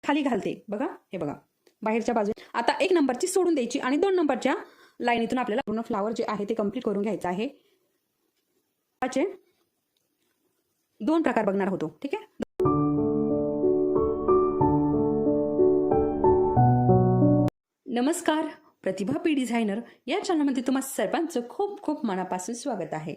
खाली घालते बघा, हे बघा बाहेरच्या बाजूने. आता 1 नंबरची सोडून द्यायची आणि 2 नंबरच्या लाईनीतून आपल्याला पूर्ण फ्लावर जे आहे ते कंप्लीट करून घ्यायचं आहे. त्याचे 2 प्रकार बघणार होतो, ठीक आहे. नमस्कार, प्रतिभा पी डिझायनर या चॅनलमध्ये तुम्हा सर्वांचं खूप खूप मनापासून स्वागत आहे.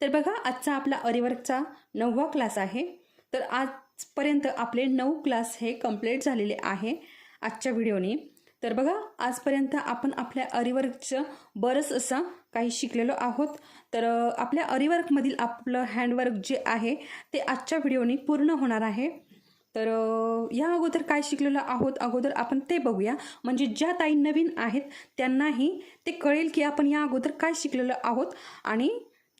तर बघा, आजचा आपला अरीवर्कचा 9वा क्लास आहे. तर आजपर्यंत आपले 9 क्लास हे कंप्लीट झालेले आहे आजच्या व्हिडिओने. तर बघा, आजपर्यंत आपण आपल्या अरीवर्कचं बरंच असं काही शिकलेलो आहोत. तर आपल्या अरीवर्कमधील आपलं हँडवर्क जे आहे ते आजच्या व्हिडिओने पूर्ण होणार आहे. तर या अगोदर काय शिकलेलो आहोत अगोदर आपण ते बघूया, म्हणजे ज्या ताई नवीन आहेत त्यांनाही ते कळेल की आपण या अगोदर काय शिकलेलो आहोत आणि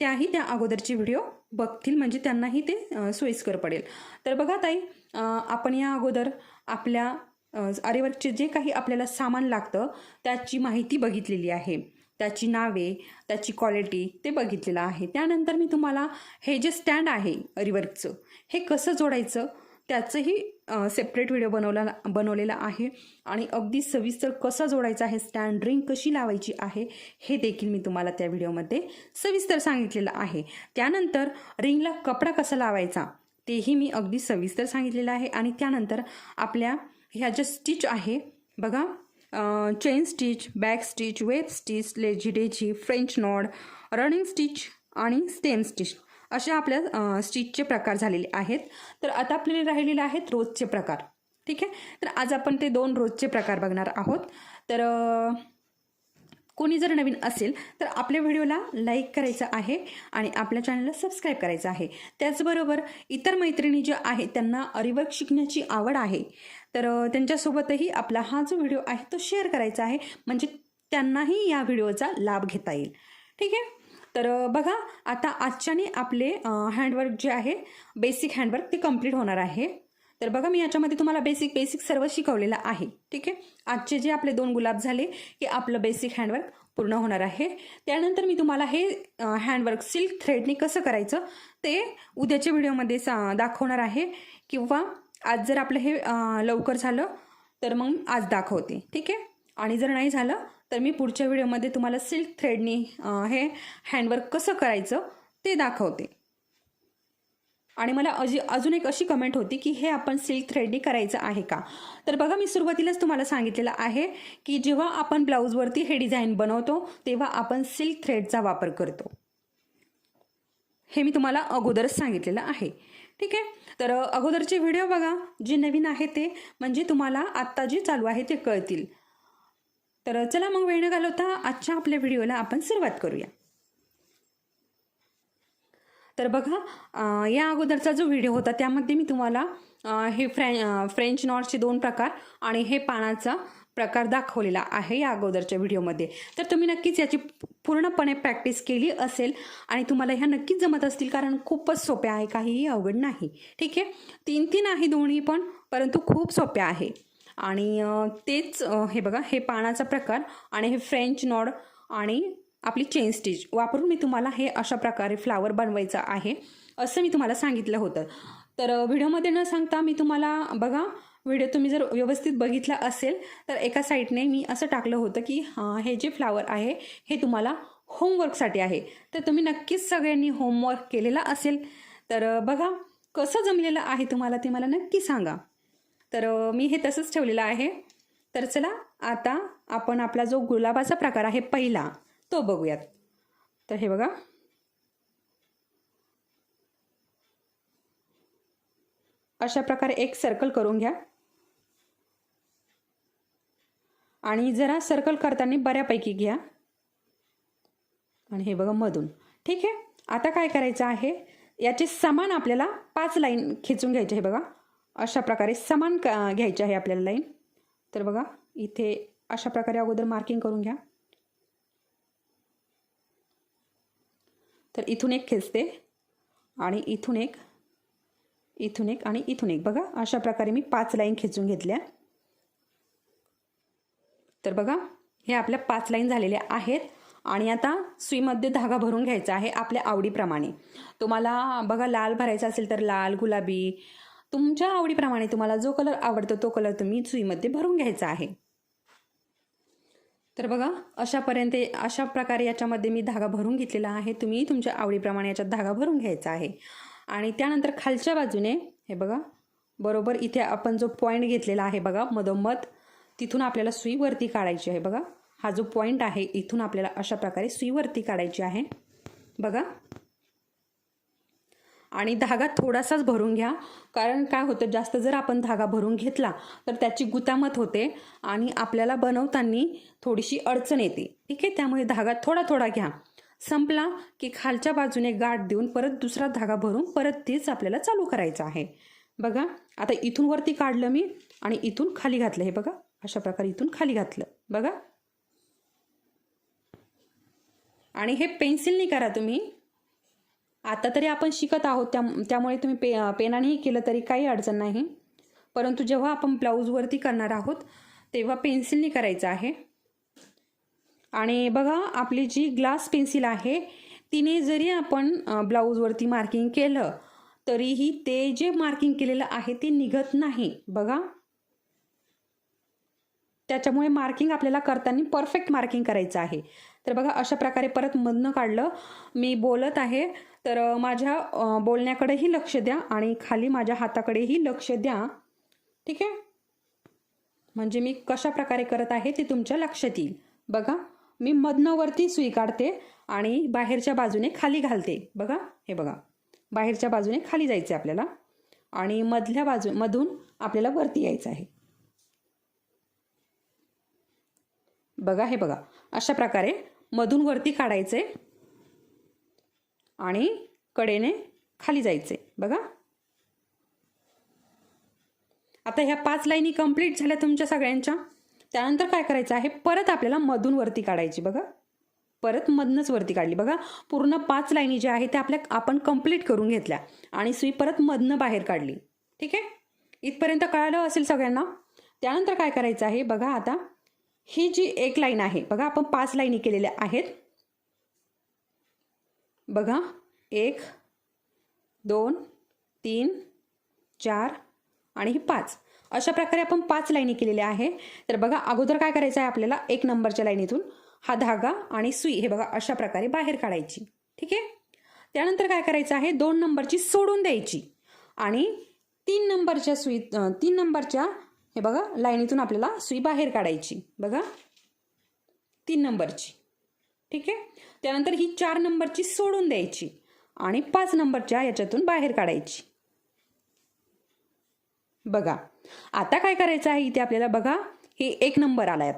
त्याही त्या अगोदरचे व्हिडिओ बघतील, म्हणजे त्यांनाही ते सोयीस्कर पडेल. तर बघा ताई, आपण या अगोदर आपल्या अरीवर्कचे जे काही आपल्याला सामान लागतं त्याची माहिती बघितलेली आहे, त्याची नावे, त्याची क्वालिटी ते बघितलेलं आहे. त्यानंतर मी तुम्हाला हे जे स्टँड आहे अरीवर्कचं हे कसं जोडायचं त्याचंही सेपरेट व्हिडिओ बनवलेला आहे आणि अगदी सविस्तर कसं जोडायचं आहे, स्टँड रिंग कशी लावायची आहे हे देखील मी तुम्हाला त्या व्हिडिओमध्ये सविस्तर सांगितलेलं आहे. त्यानंतर रिंगला कपडा कसा लावायचा तेही मी अगदी सविस्तर सांगितलेलं आहे. आणि त्यानंतर आपल्या ह्या ज्या स्टिच आहे बघा, chain stitch, back stitch, web stitch, lazy daisy, French knot, running stitch आणि स्टेम स्टिच अशा आपल्या स्टिचचे प्रकार झालेले आहेत. तर आता आपल्याला राहिलेले आहेत रोजचे प्रकार, ठीक आहे. तर आज आपण ते 2 रोजचे प्रकार बघणार आहोत. तर कोणी जर नवीन असेल तर आपल्या व्हिडिओला लाईक करायचं आहे आणि आपल्या चॅनलला सबस्क्राईब करायचं आहे. त्याचबरोबर इतर मैत्रिणी ज्या आहेत त्यांना अरीवर्क शिकण्याची आवड आहे तर त्यांच्यासोबतही आपला हा जो व्हिडिओ आहे तो शेअर करायचा आहे, म्हणजे त्यांनाही या व्हिडिओचा लाभ घेता येईल, ठीक आहे. तर बघा, आता आजच्याने आपले हँडवर्क जे आहे बेसिक हँडवर्क ते कंप्लीट होणार आहे. तर बघा, मी याच्यामध्ये तुम्हाला बेसिक सर्व शिकवलेलं आहे, ठीक आहे. आजचे जे आपले 2 गुलाब झाले की आपलं बेसिक हँडवर्क पूर्ण होणार आहे. त्यानंतर मी तुम्हाला हे हँडवर्क सिल्क थ्रेडने कसं करायचं ते उद्याच्या व्हिडिओमध्ये दाखवणार आहे, किंवा आज जर आपलं हे लवकर झालं तर मग आज दाखवते, ठीक आहे. आणि जर नाही झालं तर मी पुढच्या व्हिडिओमध्ये तुम्हाला सिल्क थ्रेडने हे हँडवर्क कसं करायचं ते दाखवते. आणि मला अजून एक अशी कमेंट होती की हे आपण सिल्क थ्रेडने करायचं आहे का. तर बघा, मी सुरुवातीलाच तुम्हाला सांगितलेलं आहे की जेव्हा आपण ब्लाऊजवरती हे डिझाईन बनवतो तेव्हा आपण सिल्क थ्रेडचा वापर करतो, हे मी तुम्हाला अगोदरच सांगितलेलं आहे, ठीक आहे. तर अगोदरचे व्हिडिओ बघा, जे नवीन आहे ते, म्हणजे तुम्हाला आत्ता जे चालू आहे ते कळतील. तर चला मग वेळ न घालवता आजच्या आपल्या व्हिडिओला आपण सुरुवात करूया. तर बघा, या अगोदरचा जो व्हिडिओ होता त्यामध्ये मी तुम्हाला हे फ्रेंच नॉटचे 2 प्रकार आणि हे पानाचा प्रकार दाखवलेला आहे या अगोदरच्या व्हिडिओमध्ये. तर तुम्ही नक्कीच याची पूर्णपणे प्रॅक्टिस केली असेल आणि तुम्हाला ह्या नक्कीच जमत असतील, कारण खूपच सोप्या आहे, काहीही अवघड नाही, ठीक आहे. 3 आहे दोन्ही पण, परंतु खूप सोप्या आहे. आणि तेच हे बघा, हे पानाचा प्रकार आणि हे फ्रेंच नॉड आणि आपली चेन स्टिच वापरून मी तुम्हाला हे अशा प्रकारे फ्लावर बनवायचा आहे असं मी तुम्हाला सांगितलं होतं. तर व्हिडिओमध्ये न सांगता मी तुम्हाला बघा, व्हिडिओ तुम्ही जर व्यवस्थित बघितला असेल तर एका साईडने मी असं टाकलं होतं की हे जे फ्लावर आहे हे तुम्हाला होमवर्कसाठी आहे. तर तुम्ही नक्कीच सगळ्यांनी होमवर्क केलेला असेल. तर बघा, कसं जमलेलं आहे तुम्हाला ते मला नक्की सांगा. तर मी हे तसंच ठेवलेलं आहे. तर चला, आता आपण आपला जो गुलाबाचा प्रकार आहे पहिला तो बघूयात. तर हे बघा, अशा प्रकारे एक सर्कल करून घ्या आणि जरा सर्कल करताना बऱ्यापैकी घ्या आणि हे बघा मधून, ठीक आहे. आता काय करायचं आहे, याचे समान आपल्याला 5 लाईन खेचून घ्यायचे. हे बघा, अशा प्रकारे समान घ्यायचे आहे आपल्याला लाईन. तर बघा, इथे अशा प्रकारे अगोदर मार्किंग करून घ्या. तर इथून एक खेचते आणि इथून एक, इथून एक आणि इथून एक. बघा, अशा प्रकारे मी 5 लाईन खेचून घेतल्या. तर बघा, हे आपल्या 5 लाईन झालेल्या आहेत. आणि आता सुईमध्ये धागा भरून घ्यायचा आहे आपल्या आवडीप्रमाणे. तुम्हाला बघा लाल भरायचा असेल तर लाल, गुलाबी, तुमच्या आवडीप्रमाणे तुम्हाला जो कलर आवडतो तो कलर तुम्ही सुईमध्ये भरून घ्यायचा आहे. तर बघा अशा प्रकारे याच्यामध्ये मी धागा भरून घेतलेला आहे. तुम्ही तुमच्या आवडीप्रमाणे याच्यात धागा भरून घ्यायचा आहे. आणि त्यानंतर खालच्या बाजूने हे बघा बरोबर इथे आपण जो पॉईंट घेतलेला आहे बघा मधोमध, तिथून आपल्याला सुई वरती काढायची आहे. बघा हा जो पॉईंट आहे इथून आपल्याला अशा प्रकारे सुई वरती काढायची आहे बघा. आणि धागा थोडासाच भरून घ्या, कारण काय होतं जास्त जर आपण धागा भरून घेतला तर त्याची गुतामत होते आणि आपल्याला बनवताना थोडीशी अडचण येते. ठीक आहे, त्यामुळे धागा थोडा थोडा घ्या. संपला की खालच्या बाजूने गाठ देऊन परत दुसरा धागा भरून परत तेच आपल्याला चालू करायचं आहे. बघा आता इथून वरती काढलं मी आणि इथून खाली घातलं. हे बघा अशा प्रकारे इथून खाली घातलं बघा. आणि हे पेन्सिलनी करा तुम्ही. आता तरी आपण शिकत आहोत त्यामुळे तुम्ही पेनानेही केलं तरी काही अडचण नाही, परंतु जेव्हा आपण ब्लाऊजवरती करणार आहोत तेव्हा पेन्सिलनी करायचं आहे. आणि बघा आपली जी ग्लास पेन्सिल आहे तिने जरी आपण ब्लाऊजवरती मार्किंग केलं तरीही ते जे मार्किंग केलेलं आहे ते निघत नाही बघा. त्याच्यामुळे मार्किंग आपल्याला करताना परफेक्ट मार्किंग करायचं आहे. तर बघा अशा प्रकारे परत मधनं काढलं. मी बोलत आहे तर माझ्या बोलण्याकडेही लक्ष द्या आणि खाली माझ्या हाताकडेही लक्ष द्या. ठीक आहे, म्हणजे मी कशा प्रकारे करत आहे ते तुमच्या लक्षात येईल. बघा मी मधनं वरती सुई काढते आणि बाहेरच्या बाजूने खाली घालते. बघा हे बघा बाहेरच्या बाजूने खाली जायचं आपल्याला आणि मधून आपल्याला वरती यायचं आहे. बघा हे बघा अशा प्रकारे मधून वरती काढायचे आणि कडेने खाली जायचे. बघा आता ह्या 5 लाईनी कंप्लीट झाल्या तुमच्या सगळ्यांच्या. त्यानंतर काय करायचं आहे, परत आपल्याला मधून वरती काढायची. बघा परत मधनच वरती काढली. बघा पूर्ण 5 लाईनी ज्या आहेत त्या आपण कंप्लीट करून घेतल्या आणि सुई परत मधनं बाहेर काढली. ठीक आहे, इथपर्यंत कळालं असेल सगळ्यांना. त्यानंतर काय करायचं आहे बघा, आता ही जी एक लाईन आहे बघा आपण 5 लाईनी केलेल्या आहेत. बघा 1 2 3 4 आणि ही 5 अशा प्रकारे आपण 5 लाईनी केलेल्या आहे. तर बघा अगोदर काय करायचं आहे आपल्याला 1 नंबरच्या लाईनीतून हा धागा आणि सुई हे बघा अशा प्रकारे बाहेर काढायची. ठीक आहे, त्यानंतर काय करायचं आहे 2 नंबरची सोडून द्यायची आणि 3 नंबरच्या हे बघा लाईनीतून आपल्याला सुई बाहेर काढायची. बघा 3 नंबरची. ठीक आहे, त्यानंतर ही 4 नंबरची सोडून द्यायची आणि 5 नंबरच्या याच्यातून बाहेर काढायची. बघा आता काय करायचं आहे इथे आपल्याला, बघा हे 1 नंबर आलाय.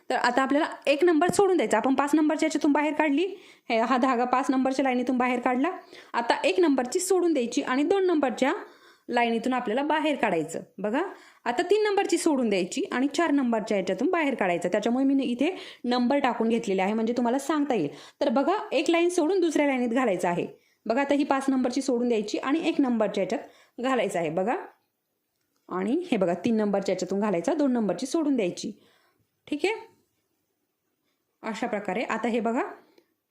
तर आता आपल्याला 1 नंबर सोडून द्यायचा. आपण 5 नंबरच्या याच्यातून बाहेर काढली, हा धागा 5 नंबरच्या लाईनीतून बाहेर काढला. आता 1 नंबरची सोडून द्यायची आणि 2 नंबरच्या लाईनीतून आपल्याला बाहेर काढायचं. बघा आता 3 नंबरची सोडून द्यायची आणि 4 नंबरच्या याच्यातून बाहेर काढायचं. त्याच्यामुळे मी इथे नंबर टाकून घेतलेले आहे म्हणजे तुम्हाला सांगता येईल. तर बघा एक लाईन सोडून दुसऱ्या लाईनीत घालायचं आहे. बघा आता ही 5 नंबरची सोडून द्यायची आणि 1 नंबरच्या याच्यात घालायचं आहे. बघा आणि हे बघा 3 नंबरच्या याच्यातून घालायचा, 2 नंबरची सोडून द्यायची. ठीक आहे, अशा प्रकारे आता हे बघा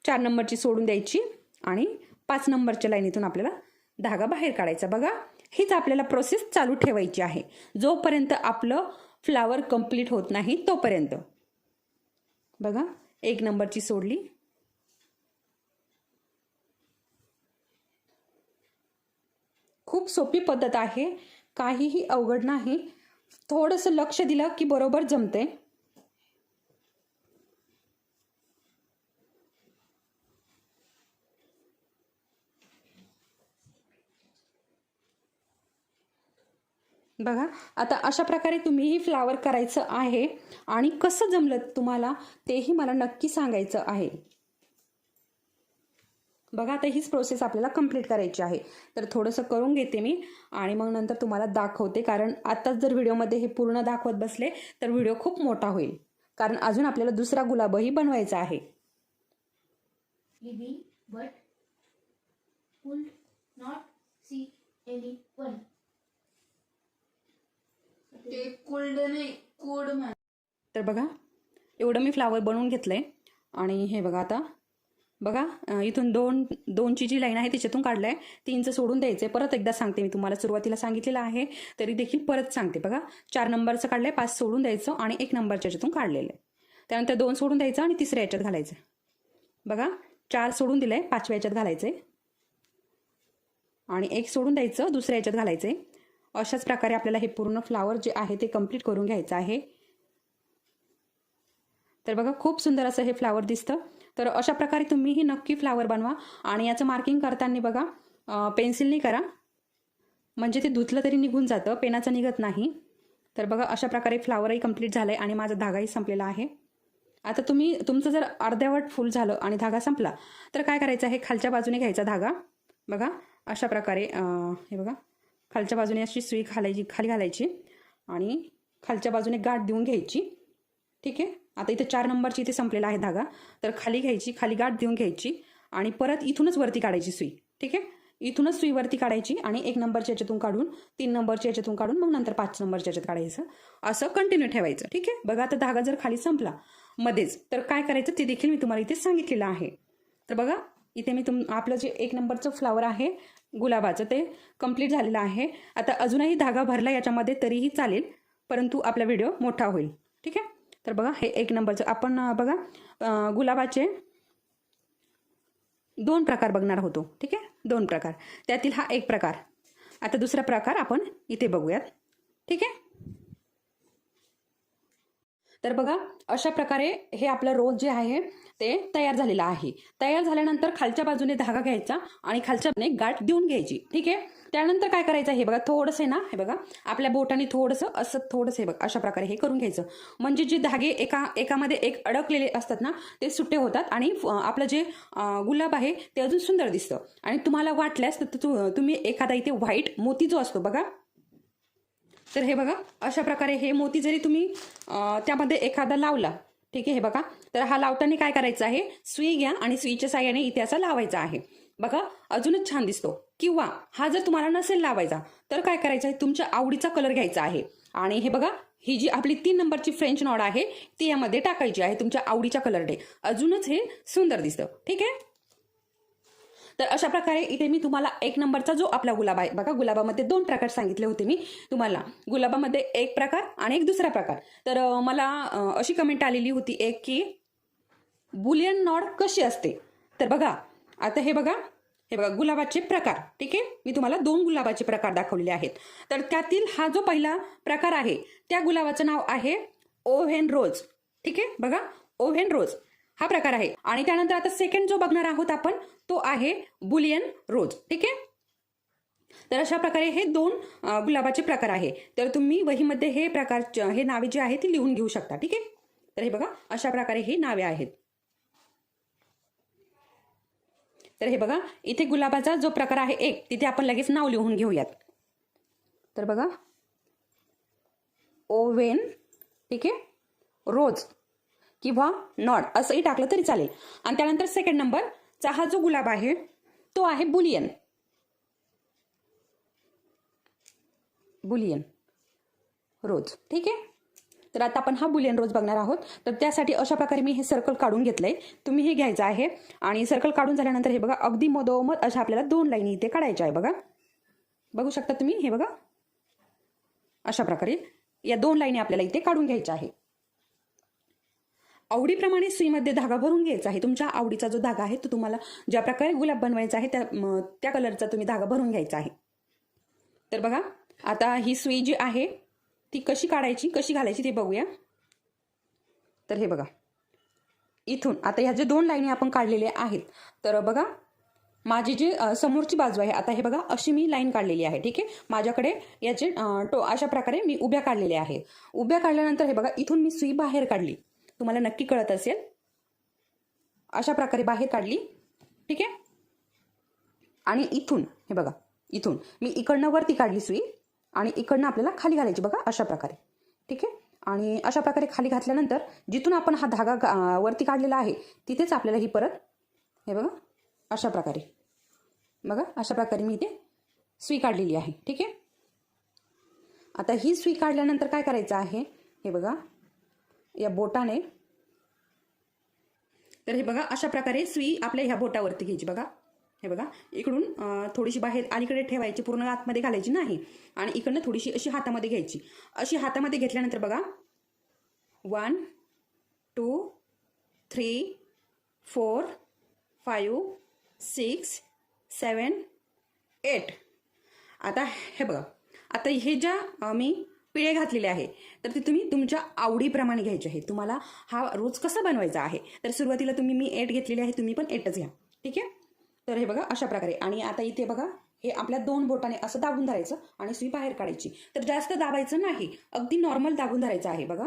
4 नंबरची सोडून द्यायची आणि 5 नंबरच्या लाईनीतून आपल्याला धागा बाहेर काढायचा. बघा हीच आपल्याला प्रोसेस चालू ठेवायची आहे जोपर्यंत आपलं फ्लावर कंप्लीट होत नाही तोपर्यंत. बघा 1 नंबरची सोडली, खूप सोपी पद्धत आहे, काहीही अवघड नाही. थोडंसं लक्ष दिलं की बरोबर जमते. बघा आता अशा प्रकारे तुम्हीही फ्लावर करायचं आहे आणि कसं जमलं तुम्हाला तेही मला नक्की सांगायचं आहे. बघा आता हीच प्रोसेस आपल्याला कंप्लीट करायची आहे. तर थोडंसं करून घेते मी आणि मग नंतर तुम्हाला दाखवते, कारण आताच जर व्हिडिओमध्ये हे पूर्ण दाखवत बसले तर व्हिडिओ खूप मोठा होईल, कारण अजून आपल्याला दुसरा गुलाबही बनवायचा आहे. but could not see anyone. ते कोल्ड नाही कोड तर बघा एवढं मी फ्लावर बनवून घेतलंय आणि हे बघा आता बघा इथून दोनची जी लाईन आहे त्याच्यातून काढलं आहे, 3चं सोडून द्यायचं आहे. परत एकदा सांगते, मी तुम्हाला सुरुवातीला सांगितलेलं आहे तरी देखील परत सांगते. बघा 4 नंबरचं काढलं आहे, 5 सोडून द्यायचं आणि 1 नंबरच्या याच्यातून काढलेलं आहे. त्यानंतर 2 सोडून द्यायचं आणि तिसऱ्या याच्यात घालायचं. बघा 4 सोडून दिलं आहे, 5व्या याच्यात घालायचं आहे आणि 1 सोडून द्यायचं, दुसऱ्या याच्यात घालायचं आहे. अशाच प्रकारे आपल्याला हे पूर्ण फ्लावर जे आहे ते कंप्लीट करून घ्यायचं आहे. तर बघा खूप सुंदर असं हे फ्लावर दिसतं. तर अशा प्रकारे तुम्हीही नक्की फ्लावर बनवा आणि याचं मार्किंग करताना बघा पेन्सिलनी करा, म्हणजे ते धुतलं तरी निघून जातं, पेनाचं निघत नाही. तर बघा अशा प्रकारे फ्लावरही कंप्लीट झालं आहे आणि माझा धागाही संपलेला आहे. आता तुमचं जर अर्ध्यावट फुल झालं आणि धागा संपला तर काय करायचं आहे, खालच्या बाजूने घ्यायचा धागा. बघा अशा प्रकारे हे बघा खालच्या बाजूने अशी सुई खाली घालायची आणि खालच्या बाजूने गाठ देऊन घ्यायची. ठीक आहे. आता इथे 4 नंबरची इथे संपलेला आहे धागा, तर खाली घ्यायची, खाली गाठ देऊन घ्यायची आणि परत इथूनच वरती काढायची सुई. ठीक आहे. इथूनच सुई वरती काढायची आणि 1 नंबरच्या याच्यातून काढून 3 नंबरच्या याच्यातून काढून मग नंतर 5 नंबरच्या याच्यात काढायचं. असं कंटिन्यू ठेवायचं. ठीक आहे. बघा आता धागा जर खाली संपला मध्येच तर काय करायचं ते देखील मी तुम्हाला इथे सांगितलेलं आहे. तर बघा इथे मी आपलं जे 1 नंबरचं फ्लावर आहे गुलाबाचं ते कंप्लीट झालेलं आहे. आता अजूनही धागा भरला याच्यामध्ये तरीही चालेल, परंतु आपला व्हिडिओ मोठा होईल. ठीक आहे. तर बघा हे 1 नंबरचं आपण बघा गुलाबाचे 2 प्रकार बघणार होतो. ठीक आहे. 2 प्रकार, त्यातील हा 1 प्रकार. आता दुसरा प्रकार आपण इथे बघूयात. ठीक आहे. तर बघा अशा प्रकारे हे आपलं रोज जे आहे ते तयार झालेलं आहे. तयार झाल्यानंतर खालच्या बाजूने धागा घ्यायचा आणि खालच्या बाजूने गाठ देऊन घ्यायची. ठीक आहे. त्यानंतर काय करायचं हे बघा थोडंसं ना, हे बघा आपल्या बोटाने थोडंसं असं थोडंसं हे बघा अशा प्रकारे हे करून घ्यायचं, म्हणजे जे धागे एकामध्ये एक अडकलेले असतात ना ते सुट्टे होतात आणि आपलं जे गुलाब आहे ते अजून सुंदर दिसतं. आणि तुम्हाला वाटल्यास तर तुम्ही एखादा इथे व्हाईट मोती जो असतो बघा, तर हे बघा अशा प्रकारे हे मोती जरी तुम्ही त्यामध्ये एखादा लावला, ठीक आहे, हे बघा तर हा लावताना काय करायचं आहे, सुई घ्या आणि सुईच्या साह्याने इथे असा लावायचा आहे. बघा अजूनच छान दिसतो. किंवा हा जर तुम्हाला नसेल लावायचा तर काय करायचं आहे, तुमच्या आवडीचा कलर घ्यायचा आहे आणि हे बघा ही जी आपली 3 नंबरची फ्रेंच नॉड आहे ती यामध्ये टाकायची आहे तुमच्या आवडीच्या कलरने, अजूनच हे सुंदर दिसतं. ठीक आहे. तर अशा प्रकारे इथे मी तुम्हाला 1 नंबरचा जो आपला गुलाब आहे बघा, गुलाबामध्ये 2 प्रकार सांगितले होते मी तुम्हाला, गुलाबामध्ये 1 प्रकार आणि एक दुसरा प्रकार. तर मला अशी कमेंट आलेली होती एक की बुलियन नॉड कशी असते. तर बघा आता हे बघा गुलाबाचे प्रकार. ठीक आहे. मी तुम्हाला 2 गुलाबाचे प्रकार दाखवलेले आहेत. तर त्यातील हा जो पहिला प्रकार आहे त्या गुलाबाचं नाव आहे ओव्हेन रोज. ठीक आहे. बघा ओव्हेन रोज हा प्रकार आहे. आणि त्यानंतर आता सेकंड जो बघणार आहोत आपण तो आहे बुलियन रोज. ठीक आहे. तर अशा प्रकारे हे 2 गुलाबाचे प्रकार आहे. तर तुम्ही वहीमध्ये हे नावे जी आहेत ती लिहून घेऊ शकता. ठीक आहे. तर हे बघा अशा प्रकारे ही नावे आहेत. तर हे बघा इथे गुलाबाचा जो प्रकार आहे 1 तिथे आपण लगेच नाव लिहून घेऊयात. तर बघा ओव्हेन, ठीक आहे, रोज किंवा नॉड असंही टाकलं तरी चालेल. आणि त्यानंतर सेकंड नंबरचा हा जो गुलाब आहे तो आहे बुलियन रोज. ठीक आहे. तर आता आपण हा बुलियन रोज बघणार आहोत. तर त्यासाठी अशा प्रकारे मी हे सर्कल काढून घेतलंय, तुम्ही हे घ्यायचं आहे आणि सर्कल काढून झाल्यानंतर हे बघा अगदी मधोमध अशा आपल्याला 2 लाईनी इथे काढायच्या आहे. बघा बघू शकता तुम्ही, हे बघा अशा प्रकारे या 2 लाईनी आपल्याला इथे काढून घ्यायच्या आहे. आवडीप्रमाणे सुईमध्ये धागा भरून घ्यायचा आहे. तुमच्या आवडीचा जो धागा आहे तो तुम्हाला ज्या प्रकारे गुलाब बनवायचा आहे त्या कलरचा तुम्ही धागा भरून घ्यायचा आहे. तर बघा आता ही सुई जी आहे ती कशी काढायची, कशी घालायची ते बघूया. तर हे बघा इथून आता ह्या जे 2 लाईनी आपण काढलेल्या आहेत, तर बघा माझी जी समोरची बाजू आहे, आता हे बघा अशी मी लाईन काढलेली आहे. ठीक आहे. माझ्याकडे याचे अशा प्रकारे मी उभ्या काढलेल्या आहे. उभ्या काढल्यानंतर हे बघा इथून मी सुई बाहेर काढली, तुम्हाला नक्की कळत असेल, अशा प्रकारे बाहेर काढली. ठीक आहे. आणि इथून हे बघा इथून मी इकडनं वरती काढली सुई आणि इकडनं आपल्याला खाली घालायची. बघा अशा प्रकारे. ठीक आहे. आणि अशा प्रकारे खाली घातल्यानंतर जिथून आपण हा धागा वरती काढलेला आहे तिथेच आपल्याला ही परत हे बघा अशा प्रकारे, बघा अशा प्रकारे मी इथे सुई काढलेली आहे. ठीक आहे. आता ही सुई काढल्यानंतर काय करायचं आहे, हे बघा या बोटाने तर हे बघा अशा प्रकारे सुई आपल्या ह्या बोटावरती घ्यायची बघा. हे बघा इकडून थोडीशी बाहेर अलीकडे ठेवायची, पूर्ण आतमध्ये घालायची नाही. आणि इकडनं थोडीशी अशी हातामध्ये घ्यायची. अशी हातामध्ये घेतल्यानंतर बघा 1 2 3 4 5 6 7 8. आता हे बघा, आता हे ज्या मी पिळे घातलेले आहे तर ते तुम्ही तुमच्या आवडीप्रमाणे घ्यायचे आहे. तुम्हाला हा रोज कसा बनवायचा आहे तर सुरुवातीला मी 8 घेतलेले आहे, तुम्ही पण 8च घ्या. ठीक आहे. तर हे बघा अशा प्रकारे. आणि आता इथे बघा हे आपल्या 2 बोटाने असं दाबून धरायचं आणि सुई बाहेर काढायची. तर जास्त दाबायचं नाही, अगदी नॉर्मल दाबून धरायचं आहे बघा.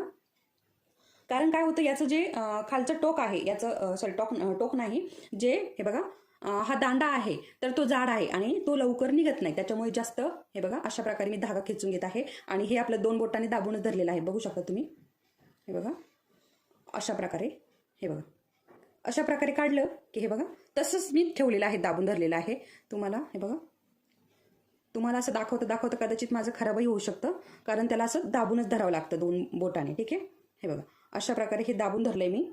कारण काय होतं, याचं जे खालचं टोक आहे, याचं सॉरी टोक नाही, जे हे बघा हा दांडा आहे तर तो जाड आहे आणि तो लवकर निघत नाही. त्याच्यामुळे जास्त हे बघा अशा प्रकारे मी धागा खेचून घेत आहे. आणि हे आपल्या 2 बोटांनी दाबूनच धरलेलं आहे, बघू शकता तुम्ही. हे बघा अशा प्रकारे. हे बघा अशा प्रकारे काढलं की हे बघा तसंच मी ठेवलेलं आहे, दाबून धरलेलं आहे. तुम्हाला हे बघा, तुम्हाला असं दाखवतं कदाचित माझं खराबही होऊ शकतं, कारण त्याला असं दाबूनच धरावं लागतं 2 बोटाने. ठीक आहे. हे बघा अशा प्रकारे हे दाबून धरलंय मी.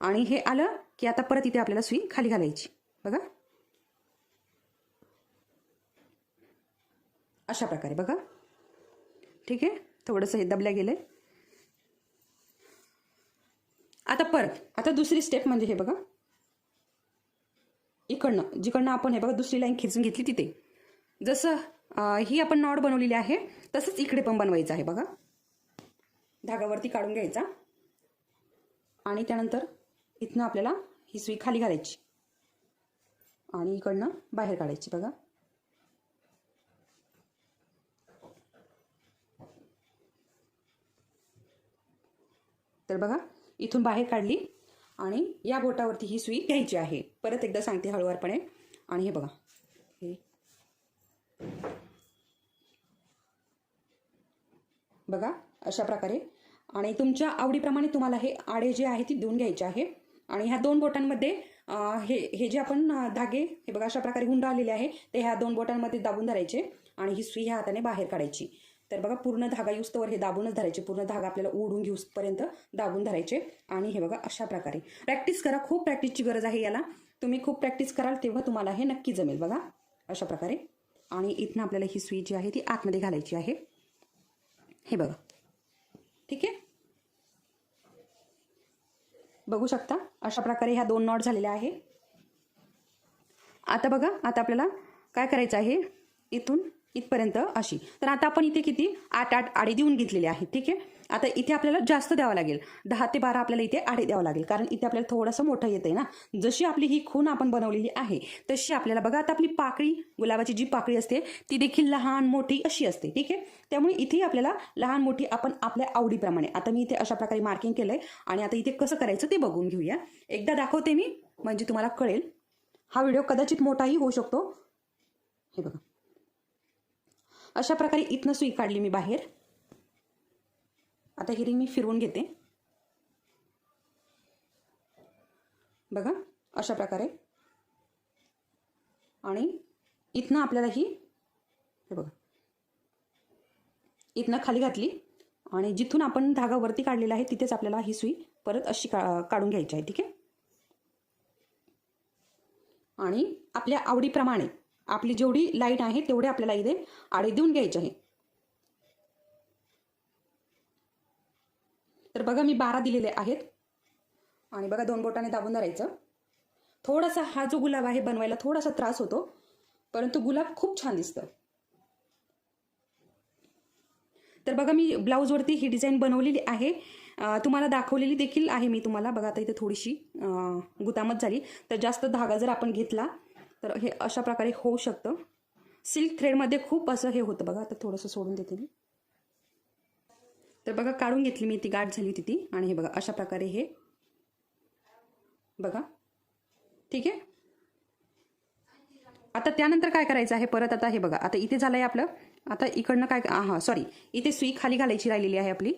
आणि हे आलं की आता परत इथे आपल्याला सुई खाली घालायची बघा अशा प्रकारे बघा. ठीक आहे. थोडंसं हे दबल्या गेलंय. आता आता दुसरी स्टेप म्हणजे हे बघा, जिकडनं आपण हे बघा दुसरी लाईन खेचून घेतली तिथे जसं ही आपण नॉट बनवलेली आहे तसंच इकडे पण बनवायचं आहे बघा. धागावरती काढून घ्यायचा आणि त्यानंतर इथनं आपल्याला ही सुई खाली घालायची आणि इकडनं बाहेर काढायची बघा. तर बघा इथून बाहेर काढली आणि या बोटावरती ही सुई घ्यायची आहे. परत एकदा सांगते हळूवारपणे. आणि हे बघा हे बघा अशा प्रकारे. आणि तुमच्या आवडीप्रमाणे तुम्हाला हे आडे जे आहे ती देऊन घ्यायचे आहे. आणि ह्या 2 बोटांमध्ये हे जे आपण धागे हे बघा अशा प्रकारे गुंड आलेले आहे ते ह्या 2 बोटांमध्ये दाबून धरायचे आणि ही सुई ह्या हाताने बाहेर काढायची. तर बघा पूर्ण धागा युस्तवर हे दाबूनच धरायचे, पूर्ण धागा आपल्याला ओढून घेऊपर्यंत दाबून धरायचे. आणि हे बघा अशा प्रकारे प्रॅक्टिस करा, खूप प्रॅक्टिसची गरज आहे याला. तुम्ही खूप प्रॅक्टिस कराल तेव्हा तुम्हाला हे नक्की जमेल बघा अशा प्रकारे. आणि इथनं आपल्याला ही सुई जी आहे ती आतमध्ये घालायची आहे. हे बघा. ठीक आहे. बघू शकता अशा प्रकारे ह्या 2 नॉट झालेल्या आहे. आता बघा, आता आपल्याला काय करायचं आहे, इथून इथपर्यंत अशी. तर आता आपण इथे किती 8 आडे देऊन घेतलेले आहे. ठीक आहे. आता इथे आपल्याला जास्त द्यावं लागेल, 10 ते 12 आपल्याला इथे आडे द्यावं लागेल, कारण इथे आपल्याला थोडंसं मोठं येतंय ना. जशी आपली ही खूण आपण बनवलेली आहे तशी आपल्याला बघा आता आपली पाकळी, गुलाबाची जी पाकळी असते ती देखील लहान मोठी अशी असते. ठीक आहे. त्यामुळे इथे आपल्याला लहान मोठी आपण आपल्या आवडीप्रमाणे. आता मी इथे अशा प्रकारे मार्किंग केलंय आणि आता इथे कसं करायचं ते बघून घेऊया. एकदा दाखवते मी म्हणजे तुम्हाला कळेल. हा व्हिडिओ कदाचित मोठाही होऊ शकतो. हे बघा अशा प्रकारे इथनं सुई काढली मी बाहेर. आता ही रिंग मी फिरवून घेते बघा अशा प्रकारे. आणि इथनं आपल्याला ही हे बघा इथनं खाली घातली आणि जिथून आपण धागा वरती काढलेला आहे तिथेच आपल्याला ही सुई परत अशी काढून घ्यायची आहे. ठीक आहे. आणि आपल्या आवडीप्रमाणे आपली जेवढी लाईन आहे तेवढे आपल्याला इथे आडे देऊन घ्यायचे आहे. तर बघा मी 12 दिलेले आहेत. आणि बघा 2 बोटाने दाबून धरायचं. थोडासा हा जो गुलाब आहे बनवायला थोडासा त्रास होतो, परंतु गुलाब खूप छान दिसतं. तर बघा मी ब्लाऊजवरती ही डिझाईन बनवलेली आहे, तुम्हाला दाखवलेली देखील आहे मी तुम्हाला. बघा आता इथे थोडीशी गुतामत झाली, तर जास्त धागा जर आपण घेतला तर हे अशा प्रकारे होऊ शकतं. सिल्क थ्रेडमध्ये खूप असं हे होतं बघा. आता थोडंसं सोडून देते मी. तर बघा काढून घेतली मी, ती गाठ झाली होती ती. आणि हे बघा अशा प्रकारे हे बघा. ठीक आहे. आता त्यानंतर काय करायचं आहे परत. आता हे बघा आता इथे झालंय आपलं. आता इकडनं काय सॉरी इथे सुई खाली घालायची राहिलेली आहे आपली.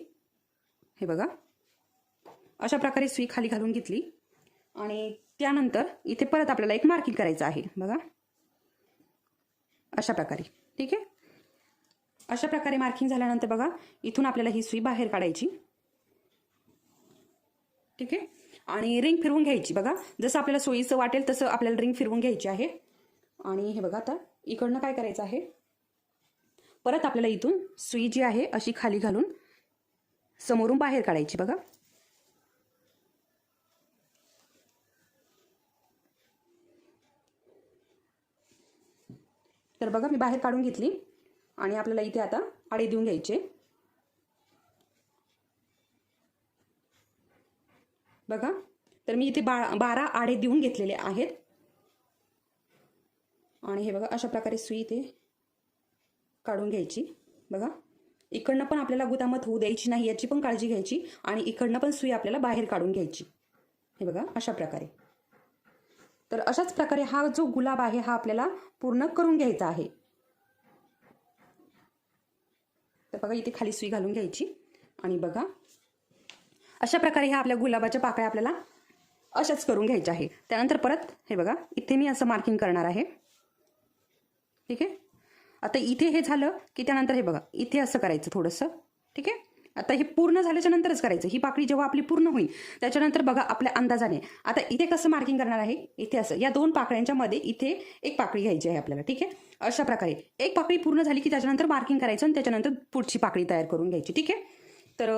हे बघा अशा प्रकारे सुई खाली घालून घेतली आणि त्यानंतर इथे परत आपल्याला एक मार्किंग करायचं आहे बघा अशा प्रकारे. ठीक आहे. अशा प्रकारे मार्किंग झाल्यानंतर बघा इथून आपल्याला ही सुई बाहेर काढायची. ठीक आहे. आणि रिंग फिरवून घ्यायची बघा. जसं आपल्याला सोयीचं वाटेल तसं आपल्याला रिंग फिरवून घ्यायची आहे. आणि हे बघा आता इकडनं काय करायचं आहे, परत आपल्याला इथून सुई जी आहे अशी खाली घालून समोरून बाहेर काढायची बघा. तर बघा मी बाहेर काढून घेतली आणि आपल्याला इथे आता आडे देऊन घ्यायचे बघा. तर मी इथे 12 आडे देऊन घेतलेले आहेत. आणि हे बघा अशा प्रकारे सुई इथे काढून घ्यायची बघा. इकडनं पण आपल्याला गुतामत होऊ द्यायची नाही याची पण काळजी घ्यायची. आणि इकडनं पण सुई आपल्याला बाहेर काढून घ्यायची. हे बघा अशा प्रकारे. तर अशाच प्रकारे हा जो गुलाब आहे हा आपल्याला पूर्ण करून घ्यायचा आहे. तर बघा इथे खाली सुई घालून घ्यायची. आणि बघा अशा प्रकारे ह्या आपल्या गुलाबाच्या पाकळ्या आपल्याला अशाच करून घ्यायच्या आहे. त्यानंतर परत हे बघा इथे मी असं मार्किंग करणार आहे. ठीक आहे. आता इथे हे झालं की त्यानंतर हे बघा इथे असं करायचं थोडंसं. ठीक आहे. आता हे पूर्ण झाल्याच्या नंतरच करायचं. ही पाकळी जेव्हा आपली पूर्ण होईल त्याच्यानंतर बघा आपल्या अंदाजाने आता इथे कसं मार्किंग करणार आहे, इथे असं या 2 पाकळ्यांच्या मध्ये इथे एक पाकळी घ्यायची आहे आपल्याला. ठीक आहे. अशा प्रकारे एक पाकळी पूर्ण झाली की त्याच्यानंतर मार्किंग करायचं आणि त्याच्यानंतर पुढची पाकळी तयार करून घ्यायची. ठीक आहे. तर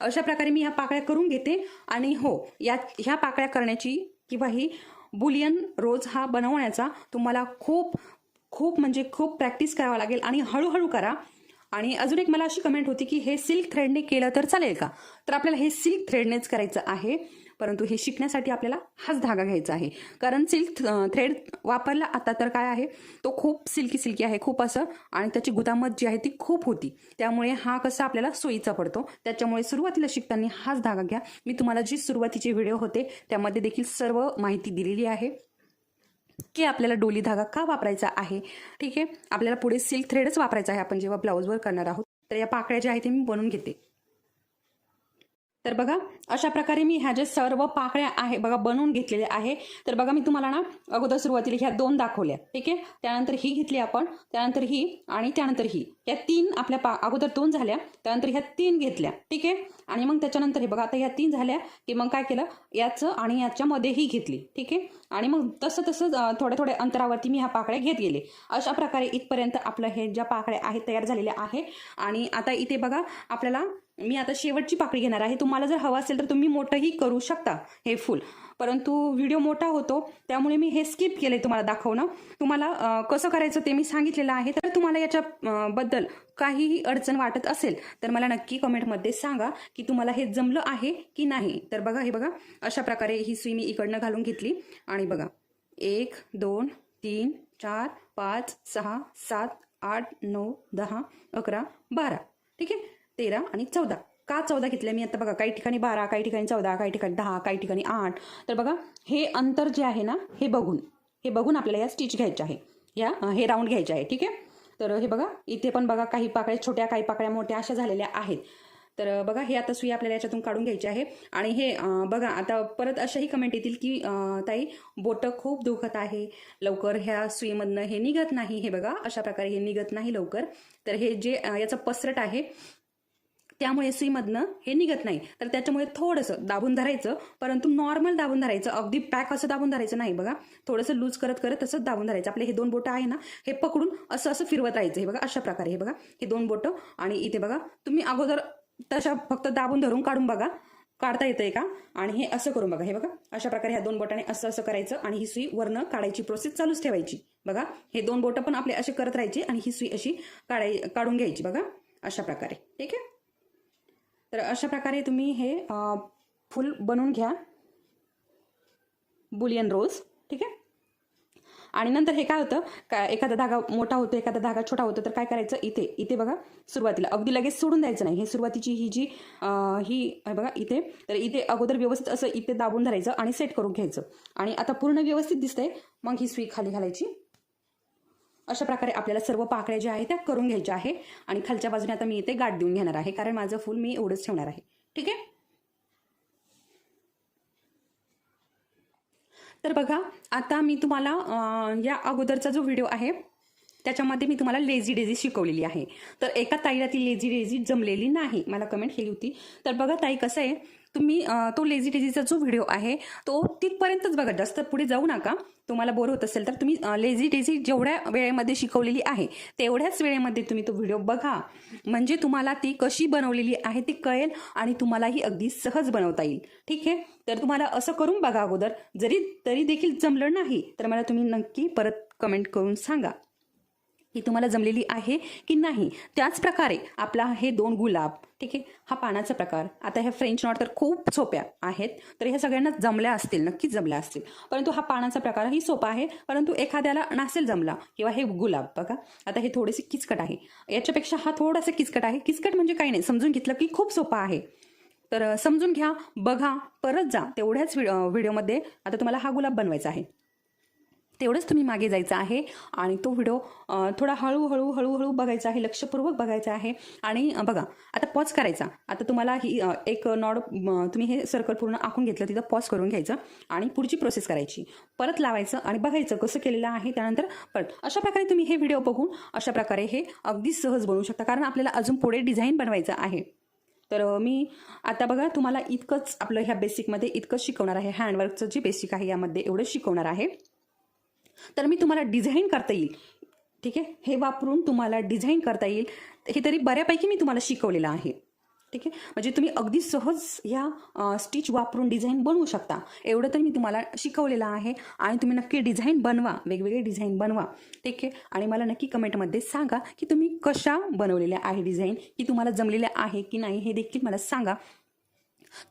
अशा प्रकारे मी ह्या पाकळ्या करून घेते. आणि हो ह्या पाकळ्या करण्याची किंवा ही बुलियन रोज हा बनवण्याचा तुम्हाला खूप खूप म्हणजे खूप प्रॅक्टिस करावं लागेल आणि हळूहळू करा. आणि अजून एक मला अशी कमेंट होती की हे सिल्क थ्रेडने केलं तर चालेल का. तर आपल्याला हे सिल्क थ्रेडनेच करायचं आहे. परंतु हे शिकण्यासाठी आपल्याला हाच धागा घ्यायचा आहे. कारण सिल्क थ्रेड वापरला आता तर काय आहे तो खूप सिल्की आहे खूप असं. आणि त्याची गुतामत जी आहे ती खूप होती. त्यामुळे हा कसा आपल्याला सोयीचा पडतो. त्याच्यामुळे सुरुवातीला शिकताना हाच धागा घ्या. मी तुम्हाला जी सुरुवातीचे व्हिडिओ होते त्यामध्ये देखील सर्व माहिती दिलेली आहे की आपल्याला डोली धागा का वापरायचा आहे. ठीक आहे. आपल्याला पुढे सिल्क थ्रेडच वापरायचा आहे आपण जेव्हा ब्लाऊजवर करणार आहोत. तर या पाकळ्या ज्या आहेत ते मी बनवून घेते. तर बघा अशा प्रकारे मी ह्या ज्या सर्व पाकळ्या आहे बघा बनवून घेतलेल्या आहे. तर बघा मी तुम्हाला ना अगोदर सुरुवातीला ह्या 2 दाखवल्या. ठीक आहे. त्यानंतर ही घेतली आपण, त्यानंतर ही आणि त्यानंतर ही. या 3 आपल्या अगोदर 2 झाल्या, त्यानंतर ह्या 3 घेतल्या. ठीक आहे. आणि मग त्याच्यानंतर हे बघा आता ह्या 3 झाल्या की मग काय केलं याचं आणि याच्यामध्ये ही घेतली. ठीक आहे. आणि मग तसं थोड्या अंतरावरती मी ह्या पाकळ्या घेत गेले. अशा प्रकारे इथपर्यंत आपलं हे ज्या पाकळ्या आहेत तयार झालेल्या आहे. आणि आता इथे बघा आपल्याला मी आता शेवटची पाकळी घेणार आहे. तुम्हाला जर हवं असेल तर तुम्ही मोठंही करू शकता हे फुल. परंतु व्हिडिओ मोठा होतो त्यामुळे मी हे स्किप केले तुम्हाला दाखवणं. तुम्हाला कसं करायचं ते मी सांगितलेलं आहे. तर तुम्हाला याच्या बद्दल काहीही अडचण वाटत असेल तर मला नक्की कमेंटमध्ये सांगा की तुम्हाला हे जमलं आहे की नाही. तर बघा हे बघा अशा प्रकारे ही सुई मी इकडनं घालून घेतली. आणि बघा 1 2 3 4 5 6 7 8 9 10 11 12. ठीक आहे. 13 आणि 14. का 14 घेतल्या मी आता बघा काही ठिकाणी 12, काही ठिकाणी 14, काही ठिकाणी 10, काही ठिकाणी 8. तर बघा हे अंतर जे आहे ना हे बघून आपल्याला या स्टिच घ्यायच्या आहे. हे राऊंड घ्यायचे आहे. ठीक आहे. तर हे बघा इथे पण बघा काही पाकळ्या छोट्या काही पाकळ्या मोठ्या अशा झालेल्या आहेत. तर बघा हे आता सुई आपल्याला याच्यातून काढून घ्यायची आहे. आणि हे बघा आता परत अशाही कमेंट येतील की ताई बोटं खूप दुखत आहे लवकर ह्या सुईमधनं हे निघत नाही. हे बघा अशा प्रकारे हे निघत नाही लवकर. तर हे जे याचं पसरट आहे त्यामुळे सुईमधनं हे निघत नाही. तर त्याच्यामुळे थोडंसं दाबून धरायचं. परंतु नॉर्मल दाबून धरायचं. अगदी पॅक असं दाबून धरायचं नाही. बघा थोडंसं लूज करत तसंच दाबून धरायचं. आपले हे 2 बोटं आहे ना हे पकडून असं फिरवत राहायचं. हे बघा अशा प्रकारे. हे बघा हे 2 बोटं आणि इथे बघा तुम्ही अगोदर तशा फक्त दाबून धरून काढून बघा काढता येतंय का. आणि हे असं करून बघा. हे बघा अशा प्रकारे ह्या 2 बोटाने असं करायचं आणि ही सुई वरनं काढायची प्रोसेस चालूच ठेवायची. बघा हे 2 बोटं पण आपले असे करत राहायचे आणि ही सुई अशी काढून घ्यायची. बघा अशा प्रकारे. ठीक आहे. तर अशा प्रकारे तुम्ही हे फुल बनवून घ्या बुलियन रोज. ठीक आहे. आणि नंतर हे काय होतं का एखादा धागा मोठा होतो एखादा धागा छोटा होतो. तर काय करायचं इथे बघा सुरुवातीला अगदी लगेच सोडून द्यायचं नाही. हे सुरुवातीची ही जी ही बघा इथे. तर इथे अगोदर व्यवस्थित असं इथे दाबून धरायचं आणि सेट करून घ्यायचं. आणि आता पूर्ण व्यवस्थित दिसतंय मग ही सुई खाली घालायची. अशा प्रकारे आपल्याला सर्व पाकळ्या ज्या आहेत त्या करून घ्यायच्या आहे. आणि खालच्या बाजूने आता मी इथे गाठ देऊन घेणार आहे कारण माझं फुल मी एवढंच ठेवणार आहे. ठीक आहे. तर बघा आता मी तुम्हाला या अगोदरचा जो व्हिडिओ आहे त्याच्यामध्ये मी तुम्हाला लेझी डेझी शिकवलेली आहे. तर एका ताईला ती लेझी डेझी जमलेली नाही, मला कमेंट केली होती. तर बघा ताई, कसं आहे, तुम्ही तो लेझी डेझीचा जो व्हिडिओ आहे तो तिथपर्यंतच बघा, जास्त पुढे जाऊ नका. तुम्हाला बोर होत असेल तर तुम्ही लेझी डेझी जेवढ्या वेळेमध्ये शिकवलेली आहे तेवढ्याच वेळेमध्ये तुम्ही तो व्हिडिओ बघा, म्हणजे तुम्हाला ती कशी बनवलेली आहे ती कळेल आणि तुम्हालाही अगदी सहज बनवता येईल. ठीक आहे, तर तुम्हाला असं करून बघा अगोदर. तरी देखील जमलं नाही तर मला तुम्ही नक्की परत कमेंट करून सांगा की तुम्हाला जमलेली आहे की नाही. त्याच प्रकारे आपला हे 2 गुलाब, ठीक आहे, हा पानाचा प्रकार. आता ह्या फ्रेंच नॉट तर खूप सोप्या आहेत, तर ह्या सगळ्यांना जमल्या असतील, नक्कीच जमल्या असतील. परंतु हा पानाचा प्रकारही सोपा आहे, परंतु एखाद्याला नसेल जमला. किंवा हे गुलाब बघा, आता हे थोडेसे किचकट आहे, याच्यापेक्षा हा थोडासा किचकट आहे. किचकट म्हणजे काही नाही, समजून घेतलं की खूप सोपा आहे. तर समजून घ्या, बघा, परत जा तेवढ्याच व्हिडिओमध्ये. आता तुम्हाला हा गुलाब बनवायचा आहे, तेवढंच तुम्ही मागे जायचं आहे आणि तो व्हिडिओ थोडा हळूहळू बघायचा आहे, लक्षपूर्वक बघायचा आहे. आणि बघा, आता पॉज करायचा. आता तुम्हाला ही एक नॉड तुम्ही हे सर्कल पूर्ण आखून घेतलं, तिथं पॉज करून घ्यायचं आणि पुढची प्रोसेस करायची. परत लावायचं आणि बघायचं कसं केलेलं आहे. त्यानंतर परत अशा प्रकारे तुम्ही हे व्हिडिओ बघून अशा प्रकारे हे अगदी सहज बनवू शकता, कारण आपल्याला अजून पुढे डिझाईन बनवायचं आहे. तर मी आता बघा तुम्हाला इतकंच आपलं ह्या बेसिकमध्ये इतकंच शिकवणार आहे. हँडवर्कचं जे बेसिक आहे यामध्ये एवढंच शिकवणार आहे. तर मी तुम्हाला डिझाईन करता येईल, ठीक आहे, हे वापरून तुम्हाला डिझाईन करता येईल हे तरी बऱ्यापैकी मी तुम्हाला शिकवलेलं आहे. ठीक आहे, म्हणजे तुम्ही अगदी सहज ह्या स्टिच वापरून डिझाईन बनवू शकता, एवढं तर मी तुम्हाला शिकवलेलं आहे. आणि तुम्ही नक्की डिझाईन बनवा, वेगवेगळे डिझाईन बनवा. ठीक आहे, आणि मला नक्की कमेंटमध्ये सांगा की तुम्ही कशा बनवलेल्या आहे डिझाईन, की तुम्हाला जमलेल्या आहे की नाही हे देखील मला सांगा.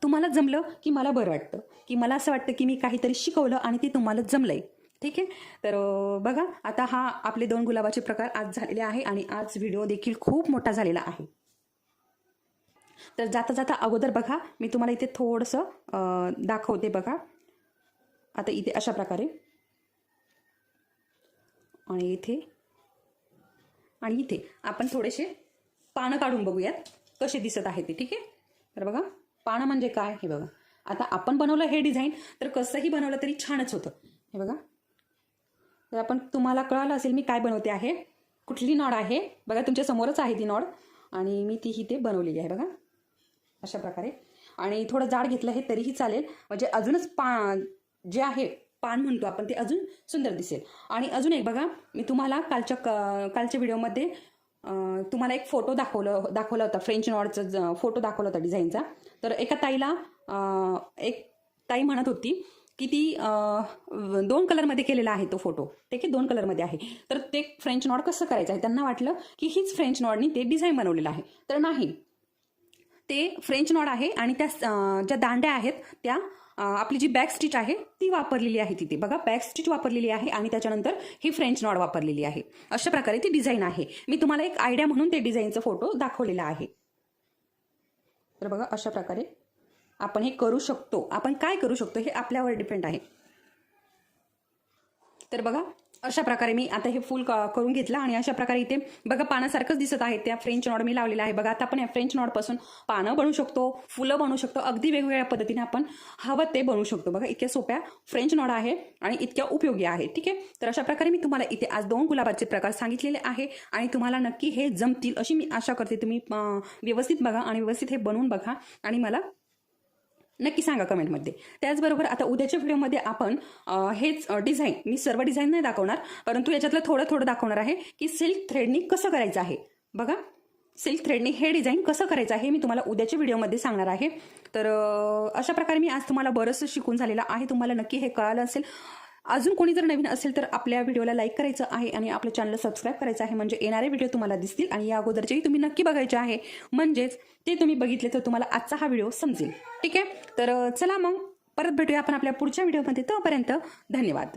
तुम्हाला जमलं की मला बरं वाटतं, की मला असं वाटतं की मी काहीतरी शिकवलं आणि ते तुम्हाला जमलंय. ठीक आहे, तर बघा, आता हा आपले 2 गुलाबाचे प्रकार आज झालेले आहे आणि आज व्हिडिओ देखील खूप मोठा झालेला आहे. तर जाता जाता अगोदर बघा, मी तुम्हाला इथे थोडंसं दाखवते. बघा, आता इथे अशा प्रकारे आणि इथे आपण थोडेसे पानं काढून बघूयात कसे दिसत आहे ते. ठीक आहे, तर बघा, पानं म्हणजे काय हे बघा. आता आपण बनवलं हे डिझाईन, तर कसंही बनवलं तरी छानच होतं. हे बघा, तर आपण तुम्हाला कळालं असेल मी काय बनवते आहे, कुठली नॉड आहे. बघा, तुमच्या समोरच आहे ती नॉड आणि मी ती इथे बनवलेली आहे. बघा, अशा प्रकारे. आणि थोडं जाड घेतलं हे तरीही चालेल, म्हणजे अजूनच जे आहे पान म्हणतो आपण ते अजून सुंदर दिसेल. आणि अजून एक बघा, मी तुम्हाला कालच्या व्हिडिओमध्ये तुम्हाला एक फोटो दाखवला होता, फ्रेंच नॉडचा फोटो दाखवला होता डिझाईनचा. तर एका ताईला एक ताई म्हणत होती की ती 2 कलरमध्ये केलेला आहे तो फोटो. ठीक आहे, 2 कलरमध्ये आहे. तर ते फ्रेंच नॉड कसं करायचं आहे, त्यांना वाटलं की हीच फ्रेंच नॉडनी ते डिझाईन बनवलेलं आहे. तर नाही, ते फ्रेंच नॉड आहे आणि त्या ज्या दांड्या आहेत त्या आपली जी बॅक स्टिच आहे ती वापरलेली आहे तिथे. बघा, बॅक स्टिच वापरलेली आहे आणि त्याच्यानंतर ही फ्रेंच नॉड वापरलेली आहे. अशा प्रकारे ती डिझाईन आहे. मी तुम्हाला एक आयडिया म्हणून ते डिझाईनचा फोटो दाखवलेला आहे. तर बघा, अशा प्रकारे आपण हे करू शकतो. आपण काय करू शकतो हे आपल्यावर डिपेंड आहे. तर बघा, अशा प्रकारे मी आता हे फुल करून घेतलं आणि अशा प्रकारे इथे बघा पानासारखंच दिसत आहे. त्या फ्रेंच नॉड मी लावलेला आहे. बघा, आता आपण या फ्रेंच नॉडपासून पानं बनवू शकतो, फुलं बनवू शकतो, अगदी वेगवेगळ्या पद्धतीने आपण हवं ते बनवू शकतो. बघा, इतक्या सोप्या फ्रेंच नॉड आहे आणि इतक्या उपयोगी आहे. ठीक आहे, तर अशा प्रकारे मी तुम्हाला इथे आज 2 गुलाबाचे प्रकार सांगितलेले आहे आणि तुम्हाला नक्की हे जमतील अशी मी आशा करते. तुम्ही व्यवस्थित बघा आणि व्यवस्थित हे बनवून बघा आणि मला नक्की सांगा कमेंटमध्ये. त्याचबरोबर आता उद्याच्या व्हिडिओमध्ये आपण हेच डिझाईन, मी सर्व डिझाईन नाही दाखवणार, परंतु याच्यातलं थोडं दाखवणार आहे की सिल्क थ्रेडनी कसं करायचं आहे. बघा, सिल्क थ्रेडनी हे डिझाईन कसं करायचं आहे मी तुम्हाला उद्याच्या व्हिडिओमध्ये सांगणार आहे. तर अशा प्रकारे मी आज तुम्हाला बरंचसं शिकून झालेलं आहे. तुम्हाला नक्की हे कळालं असेल. अजून कोणी जर नवीन असेल तर आपल्या व्हिडिओला लाईक करायचं आहे आणि आपल्या चॅनलला सबस्क्राईब करायचं आहे, म्हणजे येणारे व्हिडिओ तुम्हाला दिसतील आणि या अगोदरचेही तुम्ही नक्की बघायचे आहे, म्हणजेच ते तुम्ही बघितले तर तुम्हाला आजचा हा व्हिडिओ समजेल. ठीक आहे, तर चला मग परत भेटूया आपण आपल्या पुढच्या व्हिडिओमध्ये. तोपर्यंत धन्यवाद.